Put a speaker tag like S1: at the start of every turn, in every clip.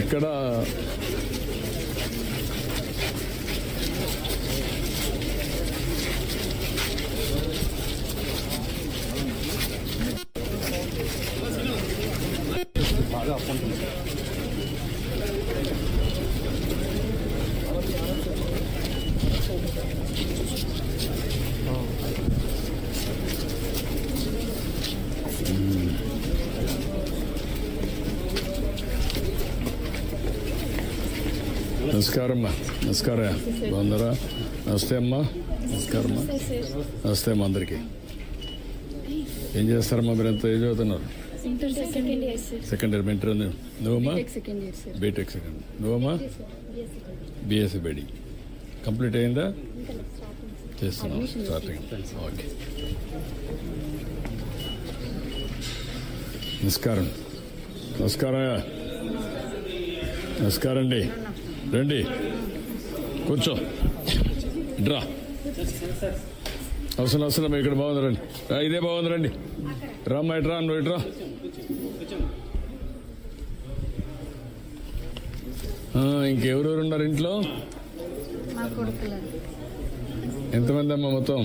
S1: ఇక్కడ బాగా అప్పంటుంది. నమస్కారం అమ్మా. నమస్కారం. బాగున్నారా? నమస్తే అమ్మా. నమస్కారం అమ్మా. నమస్తే అమ్మా అందరికీ. ఏం చేస్తారమ్మా? మీరు ఎంత ఏజ్ అవుతున్నారు? Second year. ఇంటర్ నువ్వమ్మా? BTech second. నువ్వమ్మా? బిఎస్సి బీడీ కంప్లీట్ అయిందా? చేస్తున్నాం స్టార్టింగ్. ఓకే. నమస్కారం. నమస్కారం. నమస్కారం అండి. రండి కూర్చో. డ్రా అవసరం ఇక్కడ బాగుంది. రండి. ఇదే బాగుంది. రండి రామ్మా. ఇట్రా. నువ్వు ఇట్రా. ఇంకెవరెవరు ఉన్నారు ఇంట్లో? ఎంతమంది అమ్మా మొత్తం?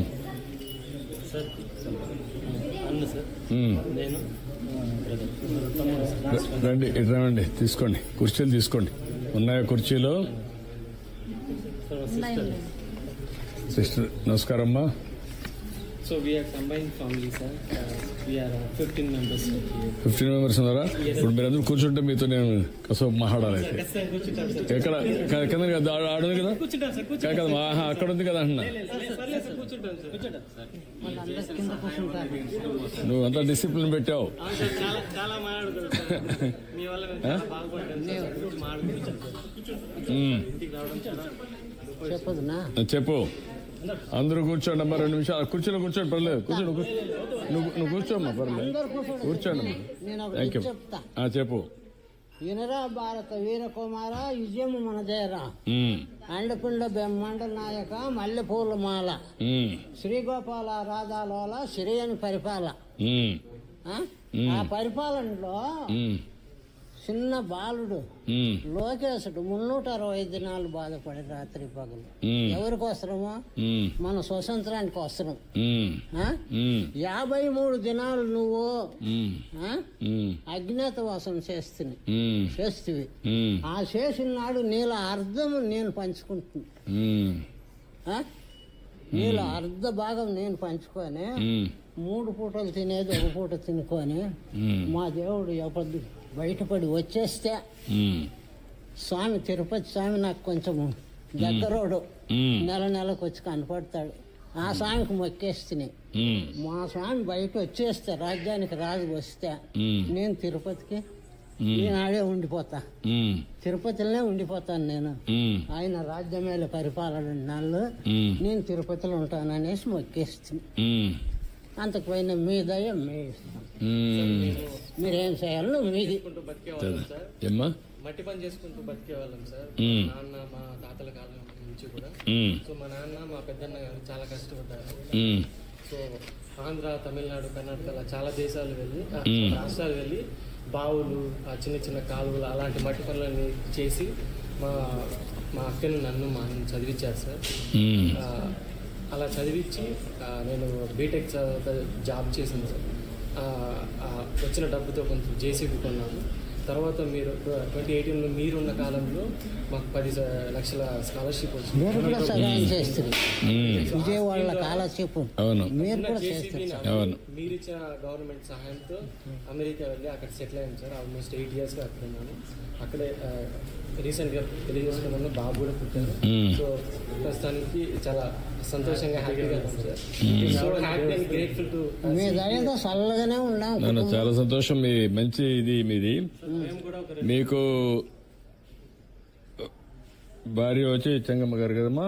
S1: రండి ఇట్రా. రండి తీసుకోండి. కుర్చీలు తీసుకోండి. ఉన్నాయా కుర్చీలు? సిస్టర్ నమస్కారం అమ్మా.
S2: So we are combined family, sir. We are 15 members.
S1: 15 members ఉన్నారా? ఇప్పుడు మీరందరూ కూర్చుంటే మీతో నేను కాసేపు మాట్లాడాలి. ఎక్కడ కింద ఆడుంది కదా? కదా అక్కడ ఉంది కదా అంటున్నా. నువ్వు అంతా డిసిప్లిన్ పెట్టావు. చెప్పు. అందరూ కూర్చోండి అమ్మా. 2 నిమిషాలు కుర్చీలో కూర్చోండి. పర్లేదు కూర్చోండి. నువ్వు కూర్చోమ్మా. పర్లేదు కూర్చోండి అమ్మా. Thank you. చెప్పు.
S3: వినరా భారత వీర కుమార విజయము మనదేరా. అండపిండ బ్రహ్మాండ నాయక మల్లెపూల మాల శ్రీగోపాల రాధాలోల శ్రేయని పరిపాల. ఆ పరిపాలనలో చిన్న బాలుడు లోకేశుడు 360 దినాలు బాధపడి రాత్రి పగలు. ఎవరికి అవసరమో? మన స్వతంత్రానికి అవసరం. 53 దినాలు నువ్వు అజ్ఞాతవాసం చేస్తువి. ఆ చేసిన నాడు నీళ్ళ అర్ధము నేను పంచుకుంటున్నా. నీళ్ళ అర్ధ భాగం నేను పంచుకొని 3 పూటలు తినేది 1 పూట తినుకొని మా దేవుడు ఎప్పుడు బయటపడి వచ్చేస్తే స్వామి తిరుపతి స్వామి నాకు కొంచెం దగ్గరోడు నెలకు వచ్చి కనపడతాడు. ఆ స్వామికి మొక్కేస్తున్నాయి. మా స్వామి బయట వచ్చేస్తే రాజ్యానికి రాజు వస్తే నేను తిరుపతికి ఈనాడే ఉండిపోతా. తిరుపతిలోనే ఉండిపోతాను నేను. ఆయన రాజ్యం మీద పరిపాలన నాళ్ళు నేను తిరుపతిలో ఉంటాననేసి మొక్కేస్తుంది. అంతకుపోయిన మీ దయ మీ ఇస్తాం. మీరేం చేయాలో మీది.
S2: మట్టి పని చేసుకుంటూ బతికేవాళ్ళం సార్. నాన్న మా తాతల కాలం నుంచి కూడా. సో మా నాన్న మా పెద్దన్న గారు చాలా కష్టపడ్డారు. సో ఆంధ్ర, తమిళనాడు, కర్ణాటక చాలా దేశాలు వెళ్ళి రాష్ట్రాలు వెళ్ళి బావులు, చిన్న చిన్న కాలువలు అలాంటి మట్టి పనులన్నీ చేసి మా అక్కను నన్ను మా అన్న చదివించారు సార్. అలా చదివించి నేను బీటెక్ జాబ్ చేశాను సార్. వచ్చిన డబ్బుతో కొంచెం జేసీబీ కొన్నాను. తర్వాత మీరు 2018లో మీరున్న కాలంలో మాకు 10 లక్షల స్కాలర్షిప్ వచ్చింది. మీరు ఇచ్చిన గవర్నమెంట్ సహాయంతో అమెరికా వెళ్ళి అక్కడ సెటిల్ అయ్యాను సార్. ఆల్మోస్ట్ 8 yearsగా అక్కడ ఉన్నాను. అక్కడే రీసెంట్గా పెళ్లి చేసుకున్నాను. బాబు కూడా పుట్టారు. సో ప్రస్తుతానికి చాలా సంతోషంగా హ్యాపీగా ఉంది sir. So happy and grateful to.
S1: చాలా సంతోషం. మీ మంచి ఇది మీది. మీకు భార్య వచ్చి చెంగమ్మ గారు కదమ్మా.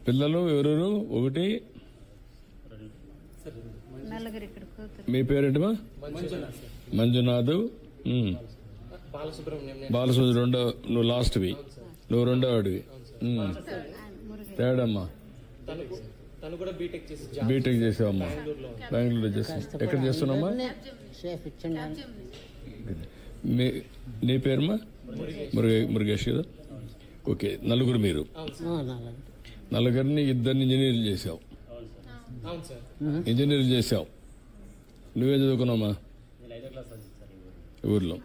S1: పిల్లలు ఎవరెవరు? 1 మీ పేరేంటమ్మా? మంజునాథ్. బాలసుబ్రహ్మణ్యం. నువ్వు లాస్ట్వి. నువ్వు 2వడివి. తేడమ్మా. బీటెక్ చేసావమ్మా. బెంగళూరులో చేసావు. ఎక్కడ చేస్తున్నామ్మా? నీ పేరుమా? మురుగేష్ కదా. ఓకే, నలుగురు మీరు. నలుగురిని ఇద్దరిని ఇంజనీర్లు చేసావు. ఇంజనీర్లు చేసావు. నువ్వేం చదువుకున్నావమ్మా ఊర్లో?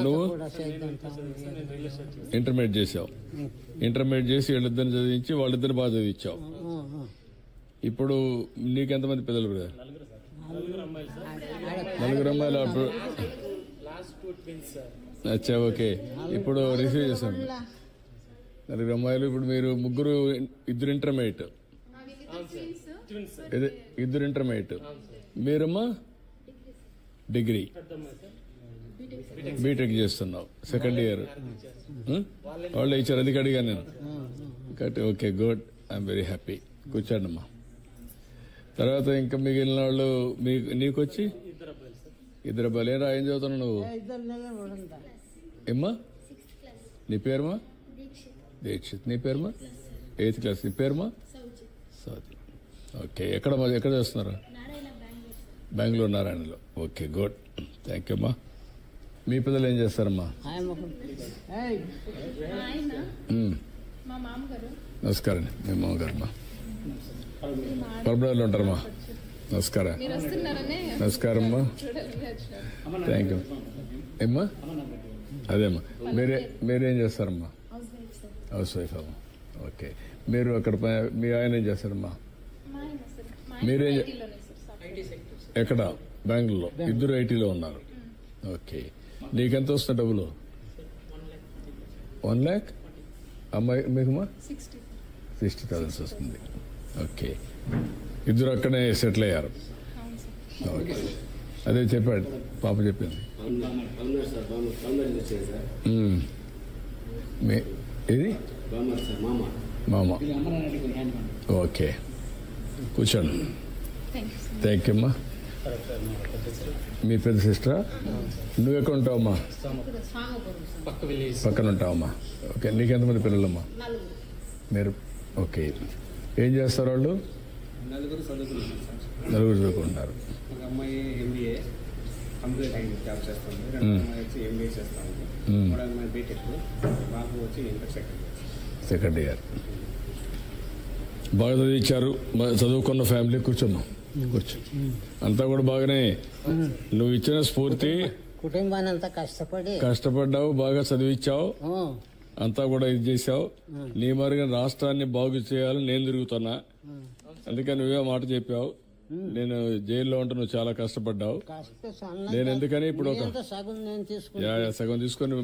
S1: నువ్వు ఇంటర్మీడియట్ చేసావు. ఇంటర్మీడియట్ చేసి వీళ్ళిద్దరిని చదివించి వాళ్ళిద్దరిని బాగా చదివించావు. ఇప్పుడు నీకెంతమంది పిల్లలు? నలుగురు అమ్మాయిలు. అప్పుడు అచ్చా, ఓకే. ఇప్పుడు రిసీవ్ చేశాను. నలుగురు అమ్మాయిలు. ఇప్పుడు మీరు ముగ్గురు, ఇద్దరు ఇంటర్మీడియట్. ఇద్దరు ఇంటర్మీడియట్. మీరమ్మా డిగ్రీ బీటెక్ చేస్తున్నావు, సెకండ్ ఇయర్. వాళ్ళు ఇచ్చారు, అది అడిగాను నేను. Okay, good. I'm very happy. కూర్చోండి అమ్మా. తర్వాత ఇంకా మిగిలిన వాళ్ళు నీకొచ్చి ఇద్దరు అబ్బాయిలు. ఏం చదువుతున్నావు నువ్వు? ఏమ్మా నీ పేరుమా? దీక్షిత్. నీ పేరుమా? 8th class. నీ పేరుమా? స్వాతి. ఓకే, ఎక్కడ చేస్తున్నారు? బెంగళూరు, నారాయణలో. Okay, good. థ్యాంక్ యూ అమ్మా. మీ పిల్లలు ఏం చేస్తారమ్మా? నమస్కారం. మీ మామగారమ్మా పరబడాలో ఉంటారమ్మా. నమస్కారం. నమస్కారం అమ్మా. Thank you. ఏమ్మా? అదేమ్మా. మీరేం చేస్తారమ్మా? హౌస్ వైఫ్ అమ్మా. ఓకే. మీరు అక్కడ మీ ఆయన ఏం చేస్తారమ్మా? మీరేం ఎక్కడ? బెంగళూరులో. ఇద్దరు ఐటీలో ఉన్నారు. ఓకే. నీకెంత వస్తుంది డబ్బులు? 1 lakh. అమ్మాయి మీకుమా? 60,000 వస్తుంది. ఓకే. ఇద్దరు అక్కడే సెటిల్ అయ్యారు. ఓకే, అదే చెప్పాడు పాప చెప్పింది. ఏది? మామ. ఓకే, కూర్చోండి. థ్యాంక్ యూ అమ్మా. మీ పెద్ద సిస్టరా? నువ్వు ఎక్కడ ఉంటావమ్మా? పక్కన ఉంటావమ్మా. ఓకే. నీకెంతమంది పిల్లలమ్మా? మీరు. ఓకే. ఏం చేస్తారు వాళ్ళు?
S4: నలుగురు
S1: చదువుకుంటున్నారు.
S4: ఒక అమ్మాయి MBA కంప్లీట్ అయింది, జాబ్ చేస్తుంది. 2 అమ్మాయి వచ్చి MBA చేస్తాను. 3 అమ్మాయి బీటెక్. బాబు వచ్చి ఇంటర్ సెకండ్ ఇయర్.
S1: బాగా చదివించారు. చదువుకున్న ఫ్యామిలీ. కూర్చోమ్మా, కూర్చో. అంతా కూడా బాగానే. నువ్వు ఇచ్చిన స్ఫూర్తి,
S3: కుటుంబాన్ని అంతా
S1: కష్టపడ్డావు, బాగా చదివించావు, అంతా కూడా ఇది చేసావు. నీ మరిగిన రాష్ట్రాన్ని బాగు చేయాలని నేను తిరుగుతున్నా. అందుకని నువ్వే మాట చెప్పావు. నేను జైల్లో ఉంటే నువ్వు చాలా కష్టపడ్డావు. నేను ఎందుకని ఇప్పుడు సగం తీసుకొని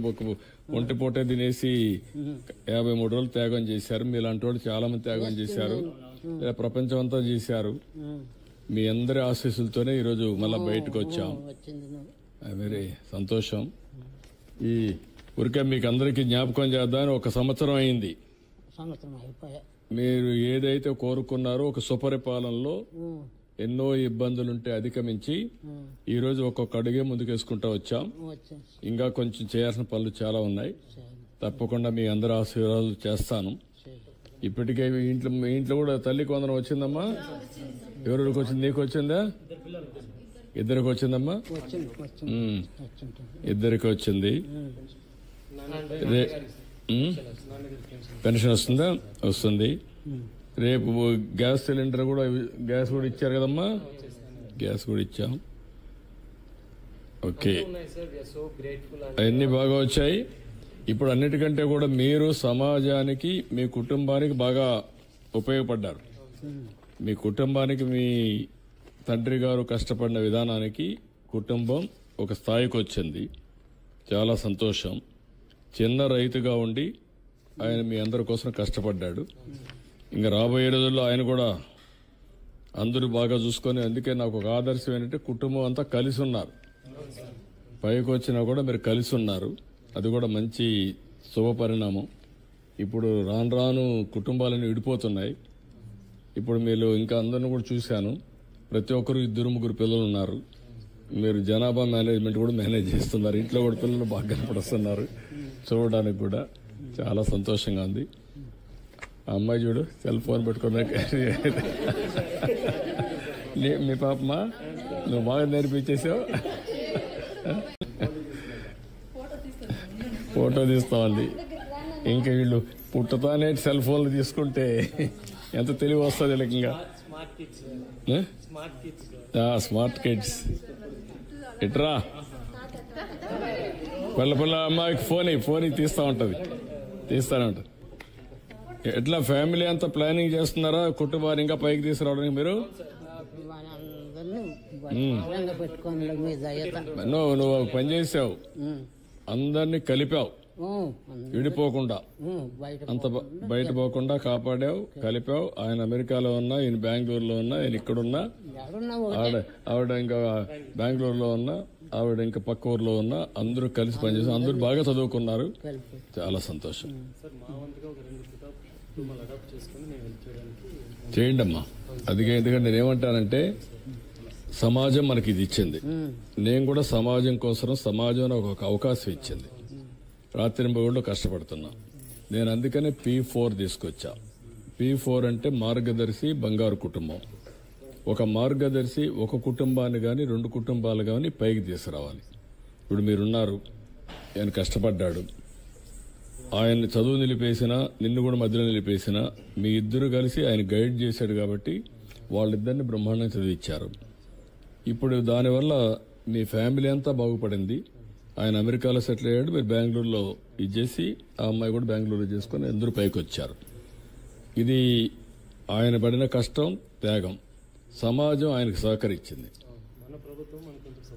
S1: ఒంటి పూటే తినేసి 53 రోజులు త్యాగం చేశారు. మీలాంటి వాళ్ళు చాలా మంది త్యాగం చేశారు. ప్రపంచం అంతా చేశారు. మీ అందరి ఆశీస్సులతోనే ఈరోజు మళ్ళీ బయటకు వచ్చాం. వెరీ సంతోషం. ఈ ఊరికే మీకు అందరికీ జ్ఞాపకం చేద్దామని 1 సంవత్సరం అయింది. మీరు ఏదైతే కోరుకున్నారో ఒక సుపరిపాలనలో ఎన్నో ఇబ్బందులుంటే అధిగమించి ఈరోజు ఒక్కొక్క అడుగే ముందుకేసుకుంటూ వచ్చాం. ఇంకా కొంచెం చేయాల్సిన పనులు చాలా ఉన్నాయి. తప్పకుండా మీ అందరి ఆశీర్వాదాలు చేస్తాను. ఇప్పటికే మీ ఇంట్లో కూడా తల్లికి వందనం వచ్చిందమ్మా? ఎవరికి వచ్చింది? నీకు వచ్చిందా? ఇద్దరికి వచ్చిందమ్మా? ఇద్దరికి వచ్చింది. పెన్షన్ వస్తుందా? వస్తుంది. రేపు గ్యాస్ సిలిండర్ కూడా, గ్యాస్ కూడా ఇచ్చారు కదమ్మా? గ్యాస్ కూడా ఇచ్చాం. ఓకే, అవన్నీ బాగా వచ్చాయి. ఇప్పుడు అన్నిటికంటే కూడా మీరు సమాజానికి, మీ కుటుంబానికి బాగా ఉపయోగపడ్డారు. మీ కుటుంబానికి, మీ తండ్రి గారు కష్టపడిన విధానానికి కుటుంబం ఒక స్థాయికి వచ్చింది. చాలా సంతోషం. చిన్న రైతుగా ఉండి ఆయన మీ అందరి కోసం కష్టపడ్డాడు. ఇంకా రాబోయే రోజుల్లో ఆయన కూడా అందరూ బాగా చూసుకొని, అందుకే నాకు ఒక ఆదర్శం ఏంటంటే కుటుంబం అంతా కలిసి ఉన్నారు. పైకి వచ్చినా కూడా మీరు కలిసి ఉన్నారు. అది కూడా మంచి శుభ పరిణామం. ఇప్పుడు రాను రాను కుటుంబాలన్నీ విడిపోతున్నాయి. ఇప్పుడు మీరు ఇంకా అందరిని కూడా చూశాను. ప్రతి ఒక్కరు 2-3 పిల్లలు ఉన్నారు. మీరు జనాభా మేనేజ్మెంట్ కూడా మేనేజ్ చేస్తున్నారు. ఇంట్లో కూడా పిల్లలు బాగా కనపడుతున్నారు. చూడడానికి కూడా చాలా సంతోషంగా ఉంది. ఆ అమ్మాయి చూడు, సెల్ ఫోన్ పెట్టుకున్నా. మీ పాపమా, నువ్వు బాగా నేర్పించేసావు. ఫోటో తీస్తామంది. ఇంకా వీళ్ళు పుట్టతానే సెల్ ఫోన్లు తీసుకుంటే ఎంత తెలివి వస్తుంది వీళ్ళకి.
S2: స్మార్ట్ కిడ్స్
S1: స్మార్ట్ కిడ్స్ ఇట్రా పిల్ల అమ్మాయికి ఫోన్ తీస్తానే ఉంటుంది. ఎట్లా ఫ్యామిలీ అంతా ప్లానింగ్ చేస్తున్నారా కుటుంబాన్ని ఇంకా పైకి తీసుకురావడానికి? మీరు నువ్వు పని చేసావు, అందరినీ కలిపావు, విడిపోకుండా అంత బయట పోకుండా కాపాడావు, కలిపావు. ఆయన అమెరికాలో ఉన్నా, ఈయన బెంగళూరులో ఉన్నా, ఈయన ఇక్కడున్నా, ఆవిడ ఇంకా బెంగళూరులో ఉన్నా, ఆవిడ ఇంకా పక్క ఊర్లో ఉన్నా, అందరూ కలిసి పనిచేసాం. అందరూ బాగా చదువుకున్నారు. చాలా సంతోషం. చేయండి అమ్మా. అది ఎందుకంటే నేనేమంటానంటే సమాజం మనకి ఇది ఇచ్చింది. నేను కూడా సమాజం కోసం సమాజం ఒక అవకాశం ఇచ్చింది. రాత్రింబగళ్ళు కష్టపడుతున్నా. నేను అందుకనే P4 తీసుకొచ్చా. P4 అంటే మార్గదర్శి బంగారు కుటుంబం. ఒక మార్గదర్శి ఒక కుటుంబాన్ని కానీ 2 కుటుంబాలు కానీ పైకి తీసుకురావాలి. ఇప్పుడు మీరున్నారు, ఆయన కష్టపడ్డాడు, ఆయన చదువు నిలిపేసినా, నిన్ను కూడా మధ్యలో నిలిపేసినా, మీ ఇద్దరు కలిసి ఆయన గైడ్ చేశాడు కాబట్టి వాళ్ళిద్దరిని బ్రహ్మాండంగా చదివించారు. ఇప్పుడు దానివల్ల మీ ఫ్యామిలీ అంతా బాగుపడింది. ఆయన అమెరికాలో సెటిల్ అయ్యాడు, మీరు బెంగళూరులో ఇది చేసి, ఆ అమ్మాయి కూడా బెంగళూరులో చేసుకుని అందరూ పైకి వచ్చారు. ఇది ఆయన పడిన కష్టం, త్యాగం. సమాజం ఆయనకు సహకరించింది.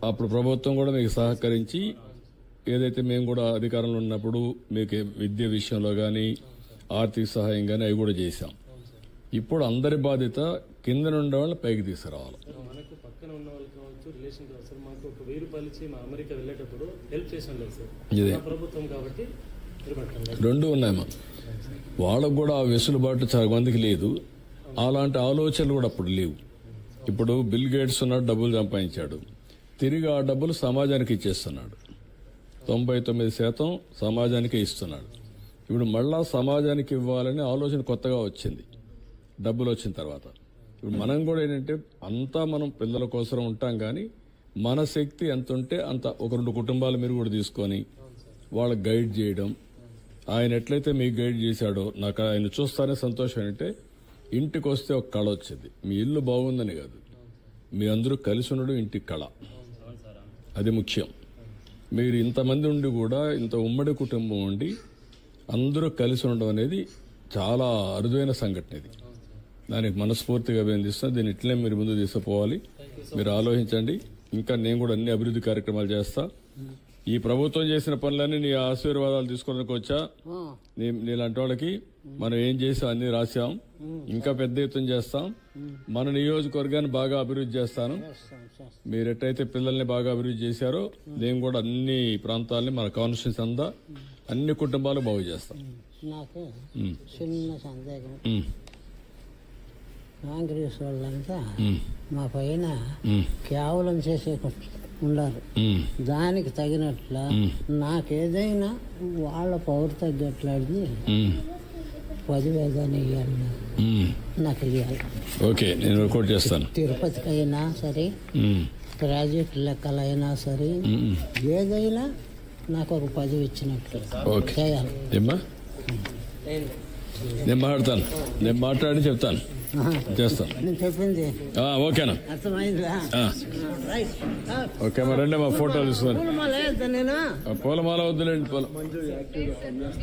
S1: అప్పుడు ప్రభుత్వం కూడా మీకు సహకరించి, ఏదైతే మేము కూడా అధికారంలో ఉన్నప్పుడు మీకు విద్య విషయంలో కానీ ఆర్థిక సహాయం కానీ అవి కూడా చేశాం. ఇప్పుడు అందరి బాధ్యత కింద నుండి వాళ్ళని పైకి తీసుకురావాలి.
S2: మనకు పక్కన ఉన్న వాళ్ళకి కావచ్చు, రిలేషన్ కావచ్చు, మాకు ఒక 1000 రూపాయలు ఇచ్చి మా అమెరికా వెళ్ళేటప్పుడు హెల్ప్ చేసాం లేదు సార్.
S1: ఇదే
S2: ప్రభుత్వం కాబట్టి
S1: 2 ఉన్నాయమ్మా. వాళ్ళకు కూడా ఆ వెసులుబాటు చాలా మందికి లేదు. అలాంటి ఆలోచనలు కూడా అప్పుడు లేవు. ఇప్పుడు బిల్ గేట్స్ ఉన్నాడు, డబ్బులు సంపాదించాడు, తిరిగి ఆ డబ్బులు సమాజానికి ఇచ్చేస్తున్నాడు. 99% సమాజానికే ఇస్తున్నాడు. ఇప్పుడు మళ్ళా సమాజానికి ఇవ్వాలనే ఆలోచన కొత్తగా వచ్చింది డబ్బులు వచ్చిన తర్వాత. ఇప్పుడు మనం కూడా ఏంటంటే అంతా మనం పిల్లల కోసం ఉంటాం, కానీ మన శక్తి ఎంత ఉంటే అంత ఒక 2 కుటుంబాలు మీరు కూడా తీసుకొని వాళ్ళకి గైడ్ చేయడం. ఆయన ఎట్లయితే మీకు గైడ్ చేశాడో నాకు ఆయన చూస్తానే సంతోషం. అంటే ఇంటికి వస్తే ఒక కళ వచ్చింది. మీ ఇల్లు బాగుందని కాదు, మీ అందరూ కలిసి ఉండడం ఇంటికి కళ. అది ముఖ్యం. మీరు ఇంతమంది ఉండి కూడా ఇంత ఉమ్మడి కుటుంబం ఉండి అందరూ కలిసి ఉండడం అనేది చాలా అరుదైన సంఘటన. ఇది దానికి మనస్ఫూర్తిగా అభినందిస్తున్నా. దీన్ని ఇట్లే మీరు ముందు తీసుకుపోవాలి. మీరు ఆలోచించండి. ఇంకా నేను కూడా అన్ని అభివృద్ధి కార్యక్రమాలు చేస్తా. ఈ ప్రభుత్వం చేసిన పనులన్నీ నీ ఆశీర్వాదాలు తీసుకోవడానికి వచ్చా. నీలాంటి వాళ్ళకి మనం ఏం చేసాం అన్ని రాశాం. ఇంకా పెద్ద ఎత్తున చేస్తాం. మన నియోజకవర్గాన్ని బాగా అభివృద్ధి చేస్తాను. మీరు ఎట్టయితే పిల్లల్ని బాగా అభివృద్ధి చేశారో నేను కూడా అన్ని ప్రాంతాలని మన కాన్స్టిట్యూన్సీ అంతా అన్ని కుటుంబాలు బాగు చేస్తాం.
S3: నాకు చిన్న సందేహం, కాంగ్రెస్ వాళ్ళంతా మా పైన కేవలం చేసే ఉండాలి. దానికి తగినట్ల నాకేదైనా వాళ్ళ పవర్ తగ్గట్లాడి 10,000 ఇవ్వాలి, నాకు ఇవ్వాలి.
S1: ఓకే, నేను రికార్డ్ చేస్తాను.
S3: తిరుపతికి అయినా సరే, ప్రాజెక్ట్ లెక్కలైనా సరే, ఏదైనా నాకు ఒక 10 ఇచ్చినట్లు చేయాలి.
S1: నేను మాట్లాడతాను, నేను మాట్లాడి చెప్తాను, చేస్తాను.
S3: నేను చెప్పింది
S1: ఓకేనా?
S3: అర్థమైందా?
S1: ఓకే, మరి రండి మా ఫోటోలు తీసుకొని.
S3: నేను
S1: పూలమాల వద్దులేండి.